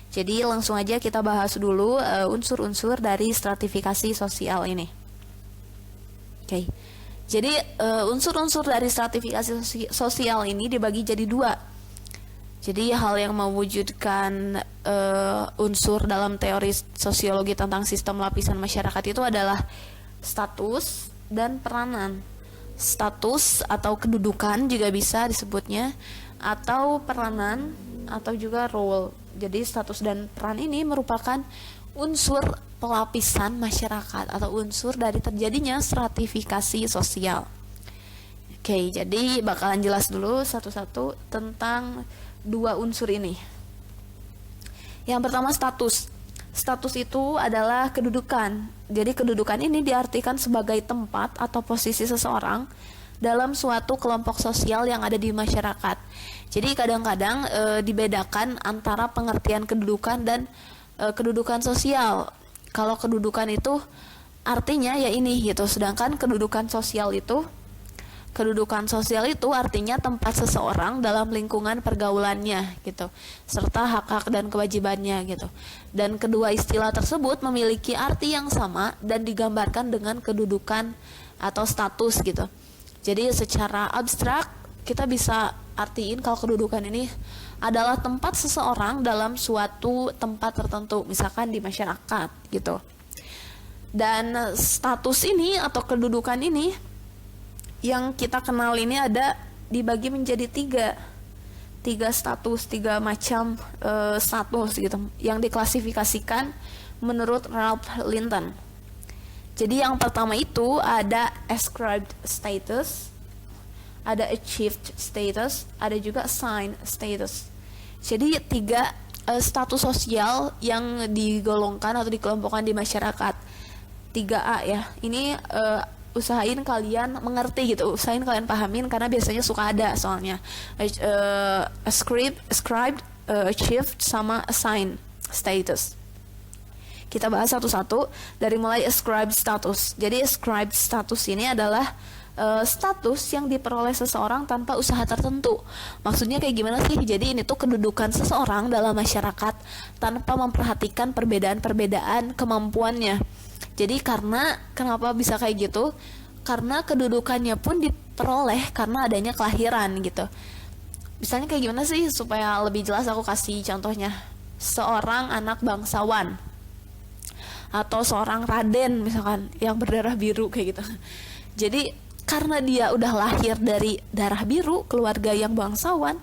Jadi langsung aja kita bahas dulu unsur-unsur dari stratifikasi sosial ini. Oke. Jadi unsur-unsur dari stratifikasi sosial ini dibagi jadi dua. Jadi hal yang mewujudkan unsur dalam teori sosiologi tentang sistem lapisan masyarakat itu adalah status dan peranan. Status atau kedudukan juga bisa disebutnya, atau peranan atau juga role. Jadi status dan peran ini merupakan unsur pelapisan masyarakat atau unsur dari terjadinya stratifikasi sosial. Oke, jadi bakalan jelas dulu satu-satu tentang dua unsur ini. Yang pertama status. Status itu adalah kedudukan. Jadi kedudukan ini diartikan sebagai tempat atau posisi seseorang dalam suatu kelompok sosial yang ada di masyarakat. Jadi kadang-kadang dibedakan antara pengertian kedudukan dan kedudukan sosial. Kalau kedudukan itu artinya ya ini gitu, sedangkan kedudukan sosial itu artinya tempat seseorang dalam lingkungan pergaulannya gitu, serta hak-hak dan kewajibannya gitu. Dan kedua istilah tersebut memiliki arti yang sama dan digambarkan dengan kedudukan atau status gitu. Jadi secara abstrak kita bisa artiin kalau kedudukan ini adalah tempat seseorang dalam suatu tempat tertentu, misalkan di masyarakat gitu. Dan status ini atau kedudukan ini yang kita kenal ini ada dibagi menjadi tiga status, tiga macam status gitu, yang diklasifikasikan menurut Ralph Linton. Jadi yang pertama itu ada ascribed status, ada achieved status, ada juga assigned status. Jadi tiga status sosial yang digolongkan atau dikelompokkan di masyarakat. 3A ya. Ini usahain kalian mengerti gitu, usahain kalian pahamin karena biasanya suka ada soalnya ascribed, achieved sama assigned status. Kita bahas satu-satu dari mulai ascribed status. Jadi ascribed status ini adalah status yang diperoleh seseorang tanpa usaha tertentu. Maksudnya kayak gimana sih? Jadi ini tuh kedudukan seseorang dalam masyarakat tanpa memperhatikan perbedaan-perbedaan kemampuannya. Jadi kenapa bisa kayak gitu? Karena kedudukannya pun diperoleh karena adanya kelahiran gitu. Misalnya kayak gimana sih supaya lebih jelas aku kasih contohnya. Seorang anak bangsawan atau seorang raden misalkan yang berdarah biru kayak gitu. Jadi karena dia udah lahir dari darah biru, keluarga yang bangsawan,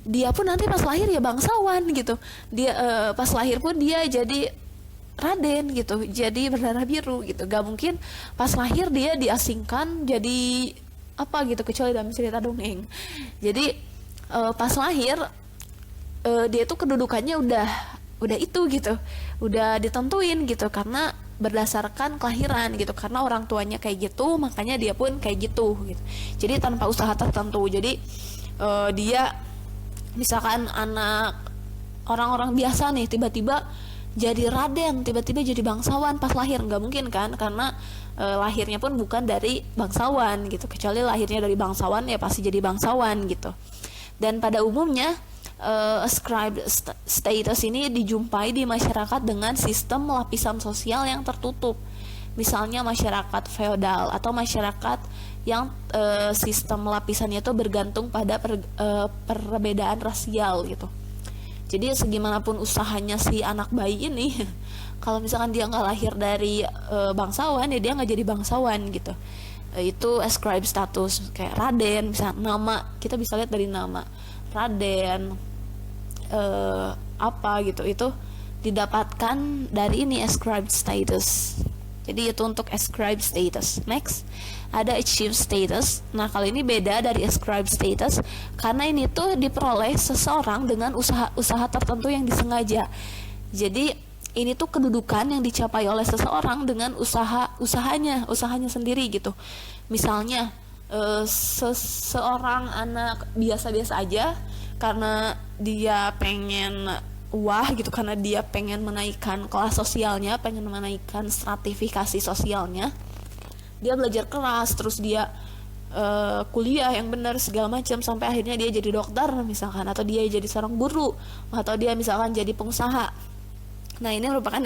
dia pun nanti pas lahir ya bangsawan gitu. Dia pas lahir pun dia jadi raden gitu, jadi berdarah biru gitu. Gak mungkin pas lahir dia diasingkan jadi apa gitu, kecuali dalam cerita dongeng. Jadi pas lahir dia tuh kedudukannya udah itu gitu, udah ditentuin gitu karena berdasarkan kelahiran gitu, karena orang tuanya kayak gitu makanya dia pun kayak gitu. Jadi tanpa usaha tertentu. Jadi dia misalkan anak orang-orang biasa nih tiba-tiba jadi raden, tiba-tiba jadi bangsawan pas lahir, nggak mungkin kan, karena lahirnya pun bukan dari bangsawan gitu. Kecuali lahirnya dari bangsawan ya pasti jadi bangsawan gitu. Dan pada umumnya ascribed status ini dijumpai di masyarakat dengan sistem lapisan sosial yang tertutup. Misalnya masyarakat feodal atau masyarakat yang sistem lapisannya itu bergantung pada perbedaan rasial gitu. Jadi segimanapun usahanya si anak bayi ini, kalau misalkan dia nggak lahir dari bangsawan ya dia nggak jadi bangsawan gitu. Itu ascribed status. Kayak raden, misalnya nama, kita bisa lihat dari nama raden apa gitu, itu didapatkan dari ini ascribed status. Jadi itu untuk ascribed status. Next, ada achieved status. Nah, kalau ini beda dari ascribed status karena ini tuh diperoleh seseorang dengan usaha tertentu yang disengaja. Jadi ini tuh kedudukan yang dicapai oleh seseorang dengan usahanya sendiri gitu. Misalnya seseorang anak biasa-biasa aja karena dia pengen gitu, karena dia pengen menaikkan kelas sosialnya, pengen menaikkan stratifikasi sosialnya, dia belajar keras, terus dia kuliah yang benar segala macam sampai akhirnya dia jadi dokter misalkan, atau dia jadi seorang guru, atau dia misalkan jadi pengusaha. Nah ini merupakan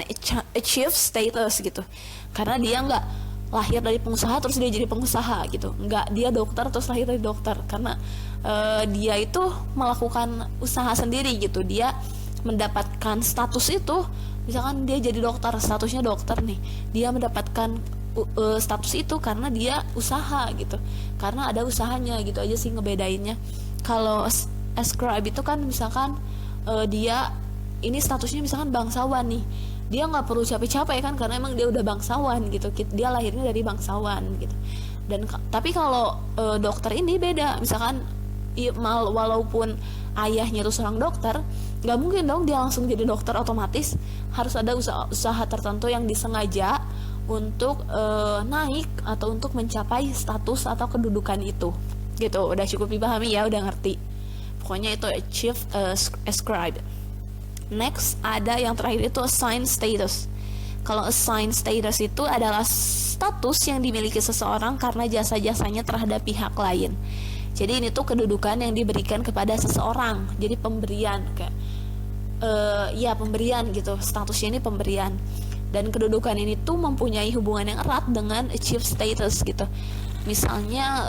achieve status gitu, karena dia nggak lahir dari pengusaha terus dia jadi pengusaha gitu, nggak dia dokter terus lahir dari dokter, karena dia itu melakukan usaha sendiri gitu, dia mendapatkan status itu. Misalkan dia jadi dokter, statusnya dokter nih, dia mendapatkan status itu karena dia usaha gitu, karena ada usahanya gitu aja sih ngebedainnya. Kalau ascribe itu kan misalkan dia ini statusnya misalkan bangsawan nih, dia nggak perlu capek-capek kan karena emang dia udah bangsawan gitu, dia lahirnya dari bangsawan gitu. Dan tapi kalau dokter ini beda, misalkan walaupun ayahnya itu seorang dokter, nggak mungkin dong dia langsung jadi dokter otomatis, harus ada usaha tertentu yang disengaja untuk naik atau untuk mencapai status atau kedudukan itu gitu. Udah cukup dipahami ya, udah ngerti pokoknya itu achieve, ascribe. Next ada yang terakhir itu assign status. Kalau assign status itu adalah status yang dimiliki seseorang karena jasa-jasanya terhadap pihak lain. Jadi ini tuh kedudukan yang diberikan kepada seseorang, jadi pemberian kayak ya pemberian gitu, statusnya ini pemberian. Dan kedudukan ini tuh mempunyai hubungan yang erat dengan achieve status gitu. Misalnya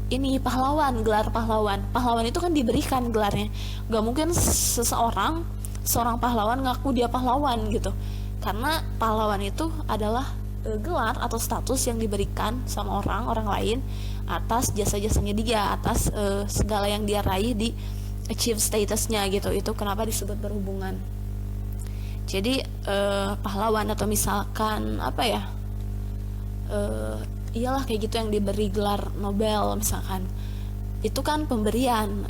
ini pahlawan, gelar pahlawan itu kan diberikan gelarnya. Gak mungkin seorang pahlawan ngaku dia pahlawan gitu, karena pahlawan itu adalah gelar atau status yang diberikan sama orang lain atas jasa-jasanya dia, atas segala yang dia raih di achieve statusnya gitu. Itu kenapa disebut berhubungan. Jadi pahlawan atau misalkan apa ya, iyalah kayak gitu yang diberi gelar Nobel misalkan, itu kan pemberian,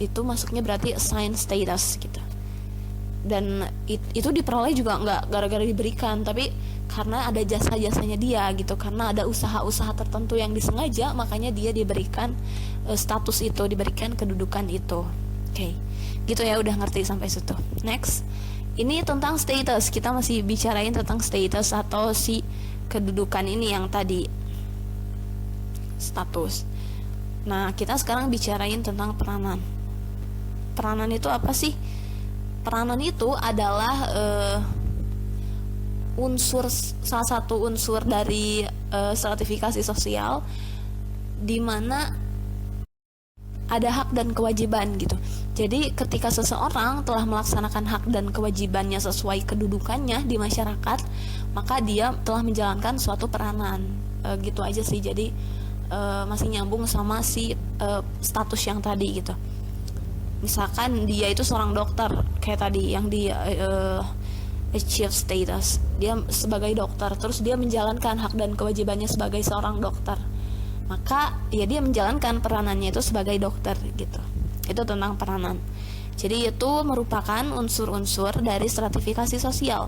itu masuknya berarti assign status gitu. Dan itu diperoleh juga nggak gara-gara diberikan, tapi karena ada jasa-jasanya dia gitu, karena ada usaha-usaha tertentu yang disengaja, makanya dia diberikan status itu, diberikan kedudukan itu. Oke, gitu ya, udah ngerti sampai situ. Next, ini tentang status, kita masih bicarain tentang status atau si kedudukan ini yang tadi status. Nah kita sekarang bicarain tentang peranan. Peranan itu apa sih? Peranan itu adalah salah satu unsur dari stratifikasi sosial, di mana ada hak dan kewajiban gitu. Jadi ketika seseorang telah melaksanakan hak dan kewajibannya sesuai kedudukannya di masyarakat, maka dia telah menjalankan suatu peranan. Gitu aja sih. Jadi masih nyambung sama si status yang tadi gitu. Misalkan dia itu seorang dokter kayak tadi yang di achieve status, dia sebagai dokter, terus dia menjalankan hak dan kewajibannya sebagai seorang dokter, maka ya dia menjalankan peranannya itu sebagai dokter gitu. Itu tentang peranan. Jadi itu merupakan unsur-unsur dari stratifikasi sosial.